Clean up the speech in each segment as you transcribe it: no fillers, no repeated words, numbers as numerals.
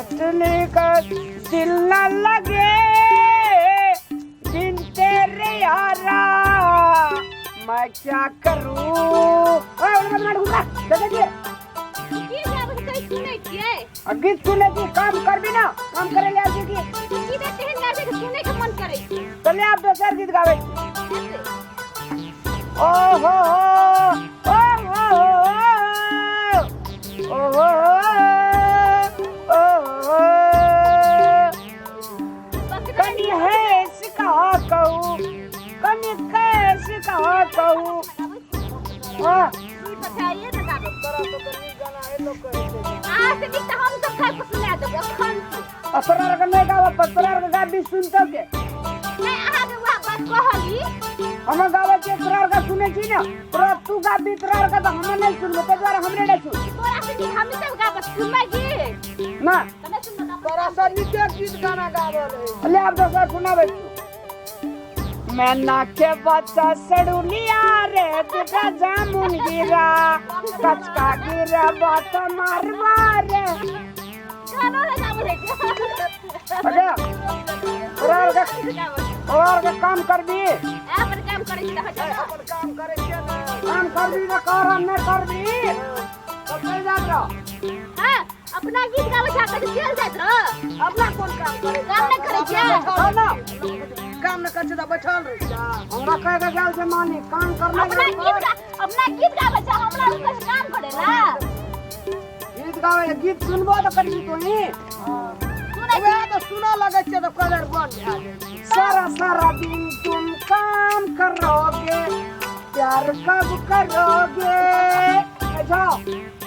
इतने का दिल न लगे बिन तेरे यारा मैं क्या करूं। गीत सुने की काम कर भी ना काम करे ले आजी की सुने के मन करे चले आप दोसर गीत गावे। ओहो ओहो ओहो कनी है सिका कहूँ कनी कैसे कहा कहूँ। हाँ बताइए ना गाना तो कनी गाना है तो करे आज से तो हम सब खाए को सुना दो खान असरार का नहीं गावा पसरार का गा भी सुनते के मैं आ के वहां बात कहली हम गावा के असरार का सुने छी ना तोरा तू गा भी असरार का तो हम नहीं सुनबे ते द्वारा हमरे नहीं सुन तोरा से हम सब गा बस सुनबे ना तने सुन तोरा से नीचे गीत गाना गावले ले आप दोसर सुनाबे। मैं ना के बच्चा सड़ुलिया रे बेटा जामुन गिरा कचका गिरा बात मारवा रे गाना लगा बोले अरे और का काम कर भी अपन काम करे छी अपन काम करे छी ना काम कर भी ना कर न कर भी तो चल जा रहा। हां अपना गीत गावे छा के चल जात रह अपना कौन काम करे काम न करे छा ना काम न कर तो बैठल रह हमरा कह के जाल से मानी काम करना अपना गीत गावे छा हमरा ऊपर काम करेला गीत गावे गीत सुनबो तो करी तो ही सुने तो सुना लगे छे तो कलर बन जाए। सारा सारा दिन तुम काम करोगे प्यार कब करोगे जाओ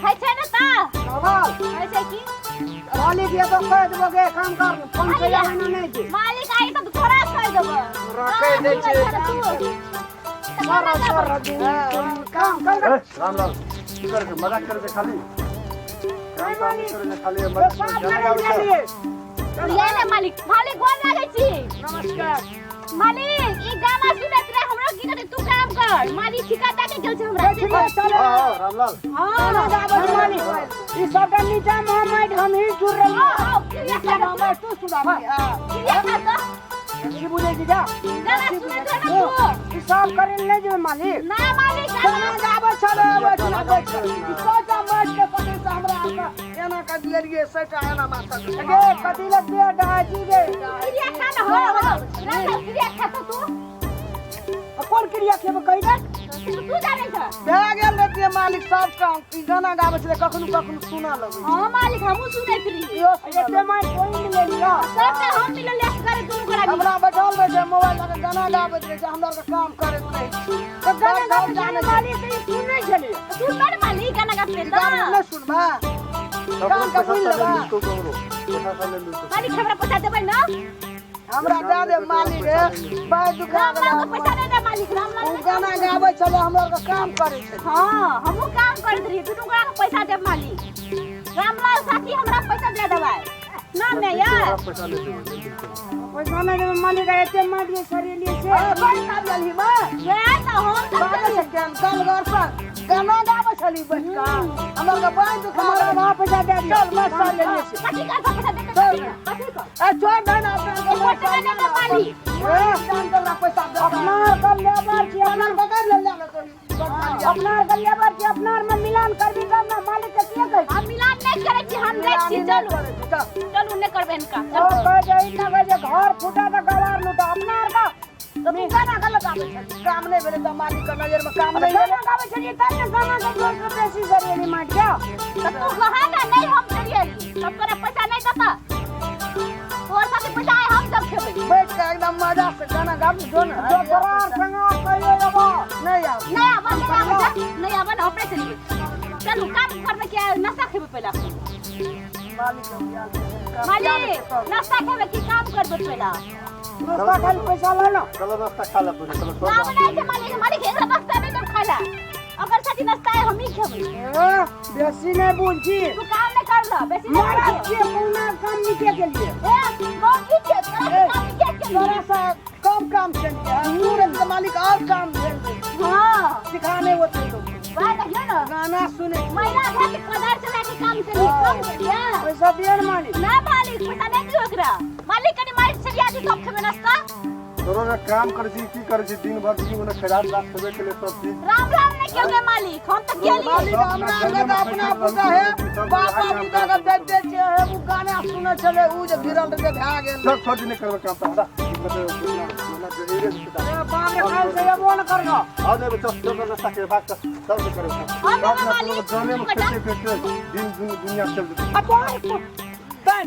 है छे ना ता सवाल ऐसे की मालिक ये तो कह दोगे काम कर 5000 महीना नहीं दे मालिक आई तो थोड़ा कह देबो रखे दे छे सारा सारा दिन तुम काम कर राम राम की कर के मजाक कर के खाली काम करे खाली मजाक गाना गावे ये ले मालिक मालिक गोल लागे छी नमस्कार मालिक ई गाना सुनत रहे हमरा गीत तू काम कर मालिक ठिकाता के चल हमरा से चलो हां रामलाल हां गाबो मालिक ई सब नीचा मोहम्मद हम ही सुन रहे हैं ये नाम तू सुना ये का जी बुझे जी जा गाना सुनत रहे ना ई सब करे ले जे मालिक ना मालिक गाना गाबो चलो बैठ सोचा मत के पति से हमरा आपका एना का दिलिए सेटा एना माथा गे कथि लग दे डाजी गे क्रिया खा ना हो ना क्रिया खा तो तू कौन क्रिया के कहि दे तू जाने छ भे गेल रहतिए मालिक सब काम ई गाना गाबै छले कखनो कखनो सुना लगे हां मालिक हमहु सुनै छी यो एते माय कोई मिले लिया सब के हम मिलल ले करे तुम करा हमरा बैठल रहे मोबाइल लगा गाना गाबैत रहे हमरा का काम करे नहीं तो गाना गाब जाने मालिक ई सुनै छले तू कर मालिक गाना गा पे गाना न सुनबा काम का मिल लगा मालिक हमरा पैसा देबै ना हमरा दे दे मालिक बाय दुकान हमरा पैसा दे दे मालिक उ गाना गाबै छले हमरा का काम करे छै। हां हमहु काम करत रही दुनु का पैसा दे मालिक रामलाल साथी हमरा पैसा दे देबै ना मैं यार पैसा ले पैसा नहीं दे मालिक एते मार दिए सरेली से पैसा देली बा ये तो हम बात से कल घर पर गाना गाबै छली बैठ का हमरा का बाय दुकान हमरा वहां पैसा दे दियो चल मैं साल लेने से कथि का पैसा दे दे कथि का ए छोड़ दे ना अपना पैसा दे दे मालिक जान तो पैसा दे अपना का लेबर छी अपना बगैर ले ले अपना का लेबर छी अपना में मिलान करबी तब ना मालिक के किए कह हम मिलान नहीं करे छी हम देख छी चलो ने करबे इनका ओ कह जाई ना कह जे घर फूटा त गवार लूटा अपना का तो तू गाना गलत गाबै छ काम नहीं भेले त मालिक के नजर में काम नहीं गाना गाबै छ त ना गाना के जोर से बेसी सरेली मार क्या तो तू कहा ना नहीं हम करिएगी सब करे पैसा नहीं देता तोर साथे पैसा है हम सब खेबै बैठ के एकदम मजा से गाना गाबी दो ना जो करार संगा कहियो जबा नहीं आ नहीं आबा नहीं आबा ना अपने चलिए चलो काम करबे क्या नाश्ता खेबै पहला मालिक नाश्ता खेबै की काम करबे पहला नाश्ता खाली पैसा ला ना चलो नाश्ता खा ले पूरे चलो ना बनाए के मालिक एकरा नाश्ता नहीं कर खाला अगर साथी नाश्ता है हम ही खेबै बेसी नहीं बुझी तू काम नहीं कर ला बेसी मारा नहीं के कोना काम निके के लिए काम की के काम की के थोड़ा सा कम काम चलिए पूरे के मालिक और काम भेल हां सिखाने होते लोग वाह देखियो ना गाना सुने महिला घर के पदार चला के काम करिए कम क्या पैसा दिए न मालिक ना मालिक पैसा नहीं दियो एकरा मालिक कनी माइट से दिया दी तो खेबे नाश्ता तोरो ने काम कर छी की कर छी दिन भर जी ओने खराब बात सबे के लिए सब चीज राम राम नहीं क्यों मालिक हम तो गेली मालिक हमरा आगे अपना पुता है बापा पुता का दे छे है वो गाना सुने चले उ जे गिरल के भा गेल सब छोड़ नहीं करबे काम तो हटा मतलब जरूरी है ए बाप रे काल से ये बोल कर गो आ दे बच्चा सब करना सके भाग सब करे हम मालिक जाने में कैसे दिन दुनिया चल रही अब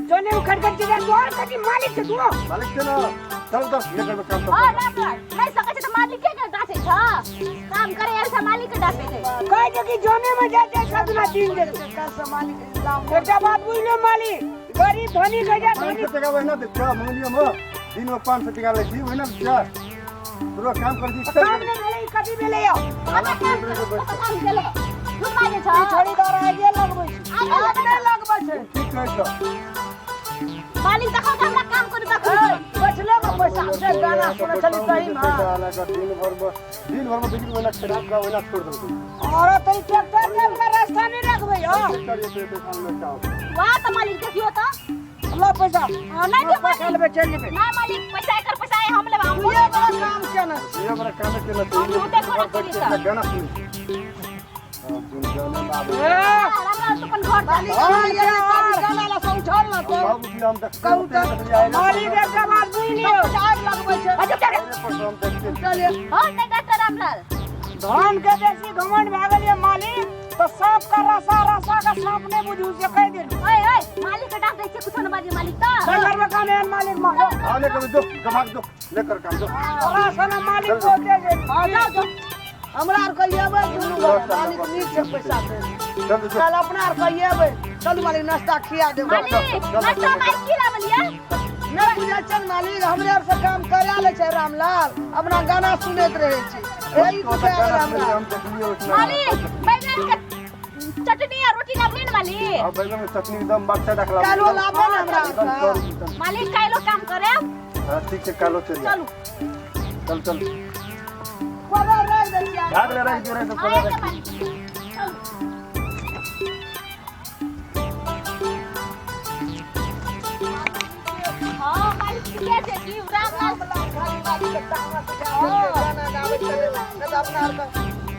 जने उखड़ कर के द्वार का मालिक से तू मालिक से ना चल दस ये करबे काम तो हां राम राम नहीं सके तो मालिक के डाटे छ काम करे ऐसा मालिक के डाटे थे कह दे कि जने में जाते सदना दिन दे कल से मालिक इंतजाम एकटा बात बुझ ले मालिक गरीब धनी गजा धनी 500 टका वहना दे क्या मांगलियो म दिन में 500 टका ले छी वहना क्या पूरा काम कर दी काम ने भेले कभी भेले यो काम चले रुक मारे छ छोड़ी दर आगे लगबै छै आगे लगबै छै ठीक कहै छ मालिक देखो तो हमरा काम करे देखो बचले में पैसा से गाना सुने चली सही में दिन भर में देखी वहना खराब का वहना छोड़ दो और तई ट्रैक्टर के अपना रास्ता नहीं रखबै हो करिए तो सामने चाओ वाह तो मालिक देखियो तो लो पैसा नहीं दे पैसा लेबे चल जेबे नहीं मालिक पैसा एकर पैसा है हम लेबा हम ये बड़ा काम केना ये बड़ा काम है केना हम देखो ना चली सब गाना सुन सुन गाना ना आवे राम राम तो अपन घर डाली हां ये गाना ला सब उछाल ना तो बाबू जी हम देख कहू तो मालिक एकटा बात बुझ लियो आग लगबै छै हम देखते चलिए हां नहीं डॉक्टर रामलाल धान के बेसी घमंड भ गेल ये मालिक तो सांप का रसा का सांप ने बुझू से कह दे ओए ओए मालिक के डाक दे कुछ न बाजी मालिक तो घर में काने मालिक मारो आने कर दो गमाक दो लेकर काम दो बड़ा सना मालिक को दे दे आ जाओ हमरा आर कहिएबै दुनू मालिक नीक से पैसा दे चल चल कल अपना आर कहिएबै चल मालिक नाश्ता खिया दे मालिक नाश्ता मालिक की लावलिया नहीं बुझे चल मालिक हमरे आर से काम करा ले छै रामलाल अपना गाना सुनैत रहे छी यही तो रामलाल हम देखिए उसमें मालिक बैगन के चटनी और रोटी लावली न मालिक अब बैगन में चटनी एकदम बच्चा रखला कालो लाबे ना हमरा मालिक काइलो काम करे हां ठीक है कालो चल चलू चल चल खबर रख दे छिया भाग ले रही जोरे तो आए खबर के मालिक चलू हां मालिक के दे की रामलाल खाली बात करता हमरा से गाना गावे चले ना अपना आर